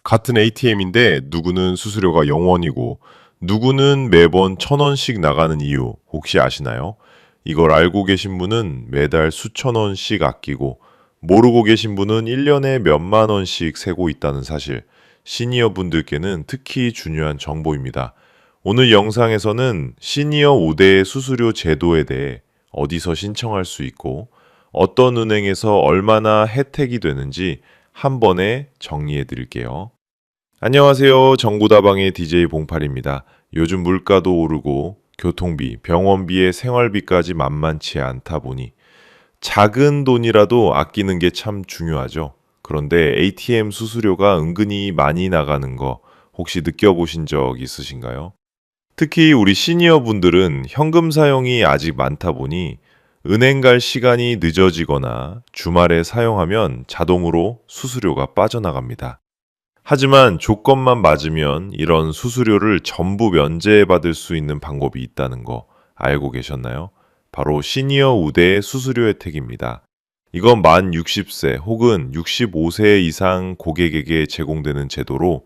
같은 ATM인데 누구는 수수료가 0원이고 누구는 매번 1,000원씩 나가는 이유 혹시 아시나요? 이걸 알고 계신 분은 매달 수천 원씩 아끼고 모르고 계신 분은 1년에 몇만 원씩 세고 있다는 사실, 시니어 분들께는 특히 중요한 정보입니다. 오늘 영상에서는 시니어 5대 수수료 제도에 대해 어디서 신청할 수 있고 어떤 은행에서 얼마나 혜택이 되는지 한 번에 정리해 드릴게요. 안녕하세요. 정구다방의 DJ 봉팔입니다. 요즘 물가도 오르고 교통비, 병원비에 생활비까지 만만치 않다 보니 작은 돈이라도 아끼는 게 참 중요하죠. 그런데 ATM 수수료가 은근히 많이 나가는 거 혹시 느껴보신 적 있으신가요? 특히 우리 시니어 분들은 현금 사용이 아직 많다 보니 은행 갈 시간이 늦어지거나 주말에 사용하면 자동으로 수수료가 빠져나갑니다. 하지만 조건만 맞으면 이런 수수료를 전부 면제받을 수 있는 방법이 있다는 거 알고 계셨나요? 바로 시니어 우대의 수수료 혜택입니다. 이건 만 60세 혹은 65세 이상 고객에게 제공되는 제도로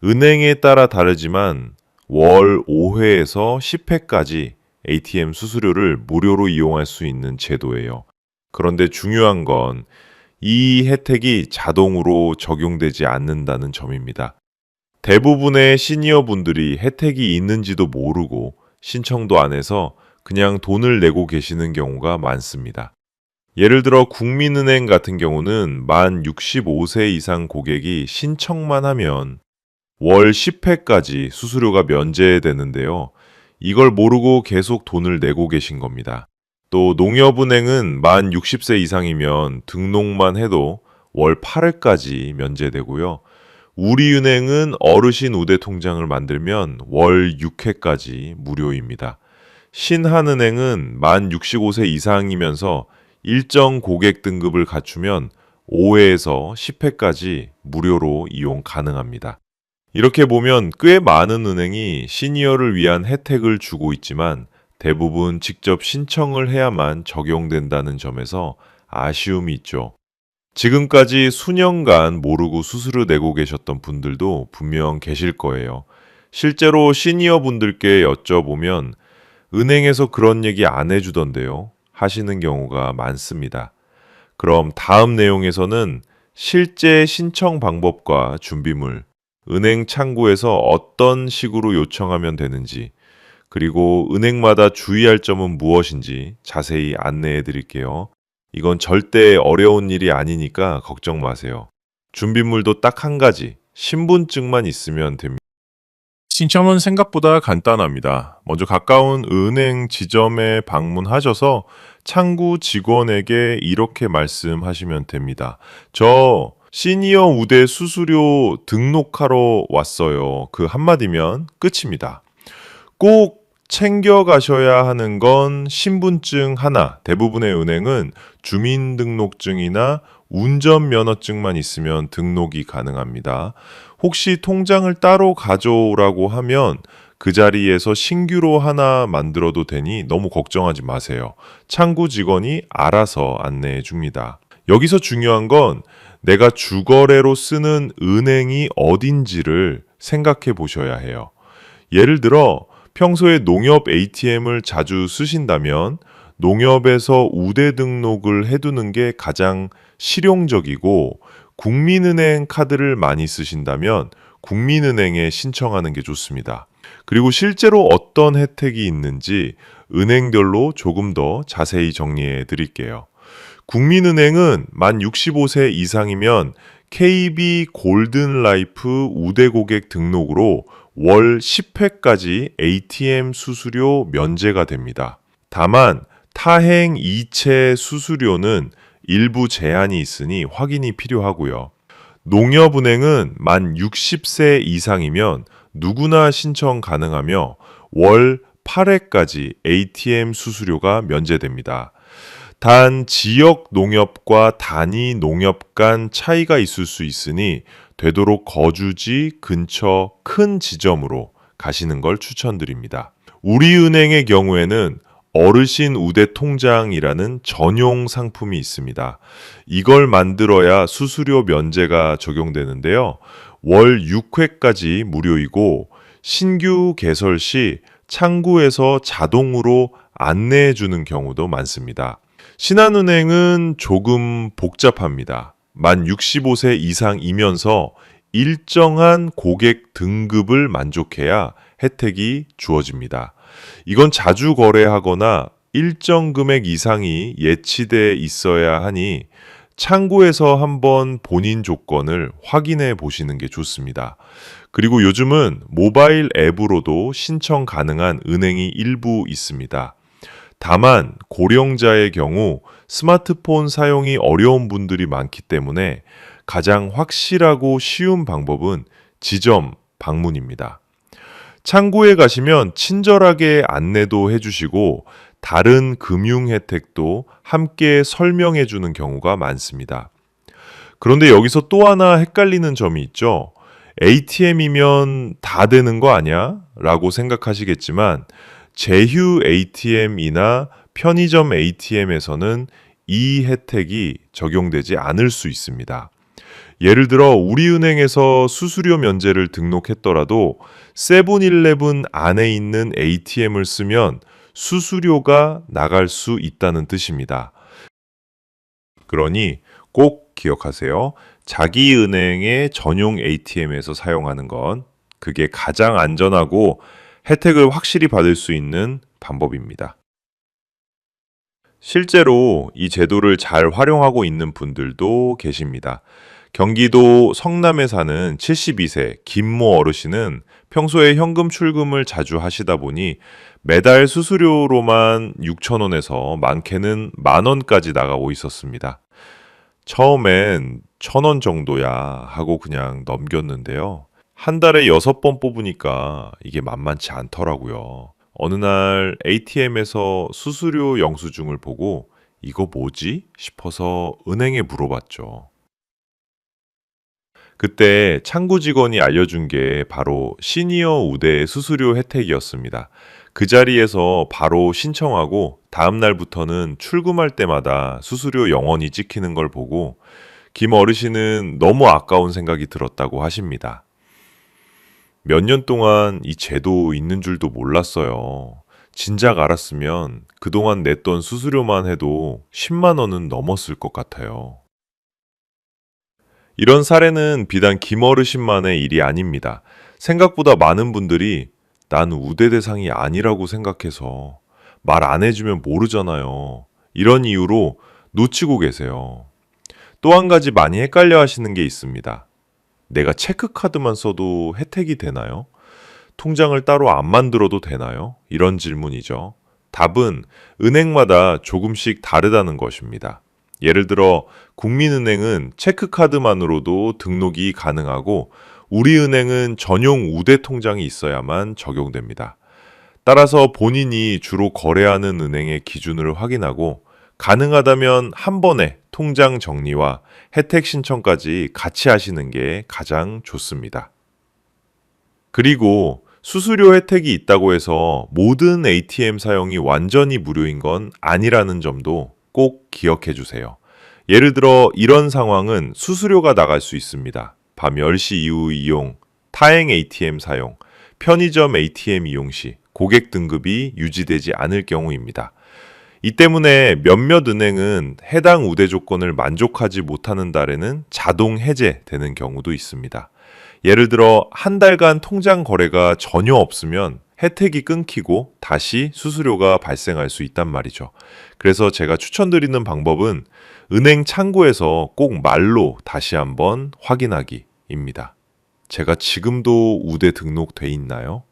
은행에 따라 다르지만 월 5회에서 10회까지 ATM 수수료를 무료로 이용할 수 있는 제도예요. 그런데 중요한 건 이 혜택이 자동으로 적용되지 않는다는 점입니다. 대부분의 시니어 분들이 혜택이 있는지도 모르고 신청도 안 해서 그냥 돈을 내고 계시는 경우가 많습니다. 예를 들어 국민은행 같은 경우는 만 65세 이상 고객이 신청만 하면 월 10회까지 수수료가 면제되는데요. 이걸 모르고 계속 돈을 내고 계신 겁니다. 또 농협은행은 만 60세 이상이면 등록만 해도 월 8회까지 면제되고요. 우리은행은 어르신 우대 통장을 만들면 월 6회까지 무료입니다. 신한은행은 만 65세 이상이면서 일정 고객 등급을 갖추면 5회에서 10회까지 무료로 이용 가능합니다. 이렇게 보면 꽤 많은 은행이 시니어를 위한 혜택을 주고 있지만 대부분 직접 신청을 해야만 적용된다는 점에서 아쉬움이 있죠. 지금까지 수년간 모르고 수수료 내고 계셨던 분들도 분명 계실 거예요. 실제로 시니어 분들께 여쭤보면 은행에서 그런 얘기 안 해주던데요. 하시는 경우가 많습니다. 그럼 다음 내용에서는 실제 신청 방법과 준비물, 은행 창구에서 어떤 식으로 요청하면 되는지, 그리고 은행마다 주의할 점은 무엇인지 자세히 안내해 드릴게요. 이건 절대 어려운 일이 아니니까 걱정 마세요. 준비물도 딱 한 가지, 신분증만 있으면 됩니다. 신청은 생각보다 간단합니다. 먼저 가까운 은행 지점에 방문하셔서 창구 직원에게 이렇게 말씀하시면 됩니다. 저 시니어 우대 수수료 등록하러 왔어요. 그 한마디면 끝입니다. 꼭 챙겨가셔야 하는 건 신분증 하나. 대부분의 은행은 주민등록증이나 운전면허증만 있으면 등록이 가능합니다. 혹시 통장을 따로 가져오라고 하면 그 자리에서 신규로 하나 만들어도 되니 너무 걱정하지 마세요. 창구 직원이 알아서 안내해 줍니다. 여기서 중요한 건 내가 주거래로 쓰는 은행이 어딘지를 생각해 보셔야 해요. 예를 들어 평소에 농협 ATM을 자주 쓰신다면 농협에서 우대 등록을 해두는 게 가장 실용적이고, 국민은행 카드를 많이 쓰신다면 국민은행에 신청하는 게 좋습니다. 그리고 실제로 어떤 혜택이 있는지 은행별로 조금 더 자세히 정리해 드릴게요. 국민은행은 만 65세 이상이면 KB 골든라이프 우대 고객 등록으로 월 10회까지 ATM 수수료 면제가 됩니다. 다만 타행 이체 수수료는 일부 제한이 있으니 확인이 필요하고요. 농협은행은 만 60세 이상이면 누구나 신청 가능하며 월 8회까지 ATM 수수료가 면제됩니다. 단 지역 농협과 단위 농협 간 차이가 있을 수 있으니 되도록 거주지 근처 큰 지점으로 가시는 걸 추천드립니다. 우리은행의 경우에는 어르신 우대 통장이라는 전용 상품이 있습니다. 이걸 만들어야 수수료 면제가 적용되는데요. 월 6회까지 무료이고 신규 개설 시 창구에서 자동으로 안내해 주는 경우도 많습니다. 신한은행은 조금 복잡합니다. 만 65세 이상이면서 일정한 고객 등급을 만족해야 혜택이 주어집니다. 이건 자주 거래하거나 일정 금액 이상이 예치돼 있어야 하니 창구에서 한번 본인 조건을 확인해 보시는 게 좋습니다. 그리고 요즘은 모바일 앱으로도 신청 가능한 은행이 일부 있습니다. 다만 고령자의 경우 스마트폰 사용이 어려운 분들이 많기 때문에 가장 확실하고 쉬운 방법은 지점 방문입니다. 창구에 가시면 친절하게 안내도 해주시고 다른 금융 혜택도 함께 설명해 주는 경우가 많습니다. 그런데 여기서 또 하나 헷갈리는 점이 있죠. ATM이면 다 되는 거 아니야? 라고 생각하시겠지만 제휴 ATM이나 편의점 ATM에서는 이 혜택이 적용되지 않을 수 있습니다. 예를 들어 우리은행에서 수수료 면제를 등록했더라도 세븐일레븐 안에 있는 ATM을 쓰면 수수료가 나갈 수 있다는 뜻입니다. 그러니 꼭 기억하세요. 자기 은행의 전용 ATM에서 사용하는 건 그게 가장 안전하고 혜택을 확실히 받을 수 있는 방법입니다. 실제로 이 제도를 잘 활용하고 있는 분들도 계십니다. 경기도 성남에 사는 72세 김모 어르신은 평소에 현금 출금을 자주 하시다 보니 매달 수수료로만 6,000원에서 많게는 10,000원까지 나가고 있었습니다. 처음엔 1,000원 정도야 하고 그냥 넘겼는데요. 한 달에 6번 뽑으니까 이게 만만치 않더라고요. 어느 날 ATM에서 수수료 영수증을 보고 이거 뭐지? 싶어서 은행에 물어봤죠. 그때 창구 직원이 알려준 게 바로 시니어 우대 수수료 혜택이었습니다. 그 자리에서 바로 신청하고 다음 날부터는 출금할 때마다 수수료 영원히 찍히는 걸 보고 김 어르신은 너무 아까운 생각이 들었다고 하십니다. 몇 년 동안 이 제도 있는 줄도 몰랐어요. 진작 알았으면 그동안 냈던 수수료만 해도 10만 원은 넘었을 것 같아요. 이런 사례는 비단 김 어르신만의 일이 아닙니다. 생각보다 많은 분들이 난 우대 대상이 아니라고 생각해서 말 안 해주면 모르잖아요. 이런 이유로 놓치고 계세요. 또 한 가지 많이 헷갈려 하시는 게 있습니다. 내가 체크카드만 써도 혜택이 되나요? 통장을 따로 안 만들어도 되나요? 이런 질문이죠. 답은 은행마다 조금씩 다르다는 것입니다. 예를 들어 국민은행은 체크카드만으로도 등록이 가능하고 우리은행은 전용 우대 통장이 있어야만 적용됩니다. 따라서 본인이 주로 거래하는 은행의 기준을 확인하고 가능하다면 한 번에 통장 정리와 혜택 신청까지 같이 하시는 게 가장 좋습니다. 그리고 수수료 혜택이 있다고 해서 모든 ATM 사용이 완전히 무료인 건 아니라는 점도 꼭 기억해 주세요. 예를 들어 이런 상황은 수수료가 나갈 수 있습니다. 밤 10시 이후 이용, 타행 ATM 사용, 편의점 ATM 이용 시 고객 등급이 유지되지 않을 경우입니다. 이 때문에 몇몇 은행은 해당 우대 조건을 만족하지 못하는 달에는 자동 해제되는 경우도 있습니다. 예를 들어 한 달간 통장 거래가 전혀 없으면 혜택이 끊기고 다시 수수료가 발생할 수 있단 말이죠. 그래서 제가 추천드리는 방법은 은행 창구에서 꼭 말로 다시 한번 확인하기입니다. 제가 지금도 우대 등록돼 있나요?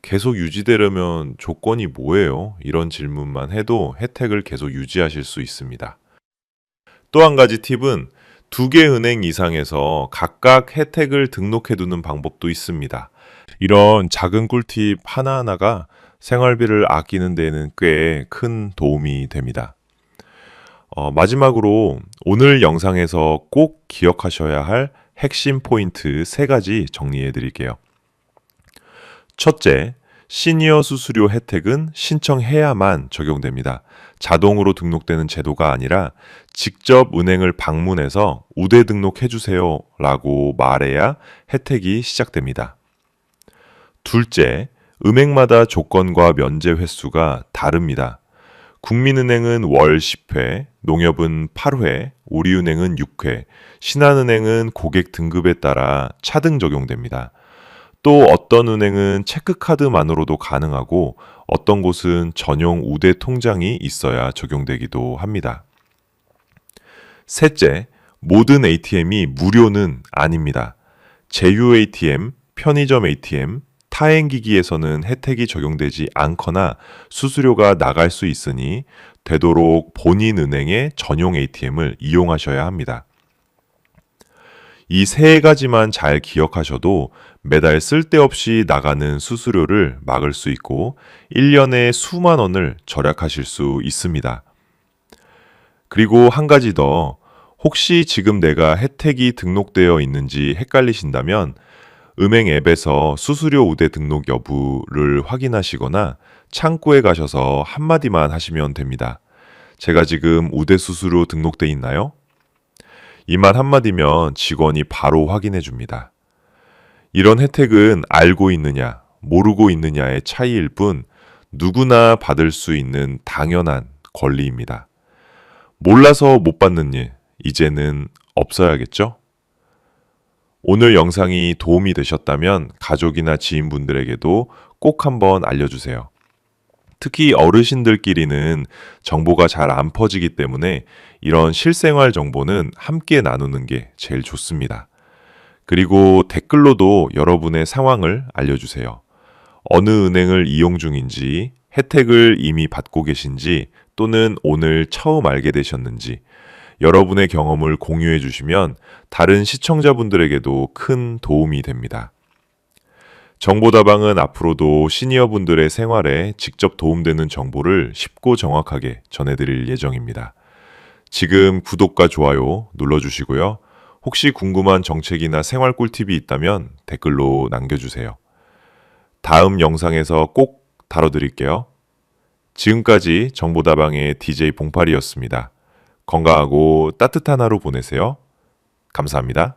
계속 유지되려면 조건이 뭐예요? 이런 질문만 해도 혜택을 계속 유지하실 수 있습니다. 또 한 가지 팁은 2개 은행 이상에서 각각 혜택을 등록해두는 방법도 있습니다. 이런 작은 꿀팁 하나하나가 생활비를 아끼는 데는 꽤 큰 도움이 됩니다. 마지막으로 오늘 영상에서 꼭 기억하셔야 할 핵심 포인트 3가지 정리해 드릴게요. 첫째, 시니어 수수료 혜택은 신청해야만 적용됩니다. 자동으로 등록되는 제도가 아니라 직접 은행을 방문해서 우대 등록해주세요 라고 말해야 혜택이 시작됩니다. 둘째, 은행마다 조건과 면제 횟수가 다릅니다. 국민은행은 월 10회, 농협은 8회, 우리은행은 6회, 신한은행은 고객 등급에 따라 차등 적용됩니다. 또 어떤 은행은 체크카드만으로도 가능하고 어떤 곳은 전용 우대 통장이 있어야 적용되기도 합니다. 셋째, 모든 ATM이 무료는 아닙니다. 제휴 ATM, 편의점 ATM, 타행기기에서는 혜택이 적용되지 않거나 수수료가 나갈 수 있으니 되도록 본인 은행의 전용 ATM을 이용하셔야 합니다. 이 세 가지만 잘 기억하셔도 매달 쓸데없이 나가는 수수료를 막을 수 있고 1년에 수만 원을 절약하실 수 있습니다. 그리고 한 가지 더, 혹시 지금 내가 혜택이 등록되어 있는지 헷갈리신다면 은행 앱에서 수수료 우대 등록 여부를 확인하시거나 창구에 가셔서 한마디만 하시면 됩니다. 제가 지금 우대 수수료 등록돼 있나요? 이 말 한마디면 직원이 바로 확인해 줍니다. 이런 혜택은 알고 있느냐, 모르고 있느냐의 차이일 뿐 누구나 받을 수 있는 당연한 권리입니다. 몰라서 못 받는 일, 이제는 없어야겠죠? 오늘 영상이 도움이 되셨다면 가족이나 지인분들에게도 꼭 한번 알려주세요. 특히 어르신들끼리는 정보가 잘 안 퍼지기 때문에 이런 실생활 정보는 함께 나누는 게 제일 좋습니다. 그리고 댓글로도 여러분의 상황을 알려주세요. 어느 은행을 이용 중인지, 혜택을 이미 받고 계신지, 또는 오늘 처음 알게 되셨는지, 여러분의 경험을 공유해 주시면 다른 시청자분들에게도 큰 도움이 됩니다. 정보다방은 앞으로도 시니어분들의 생활에 직접 도움되는 정보를 쉽고 정확하게 전해드릴 예정입니다. 지금 구독과 좋아요 눌러주시고요. 혹시 궁금한 정책이나 생활 꿀팁이 있다면 댓글로 남겨주세요. 다음 영상에서 꼭 다뤄드릴게요. 지금까지 정보다방의 DJ 봉팔이었습니다. 건강하고 따뜻한 하루 보내세요. 감사합니다.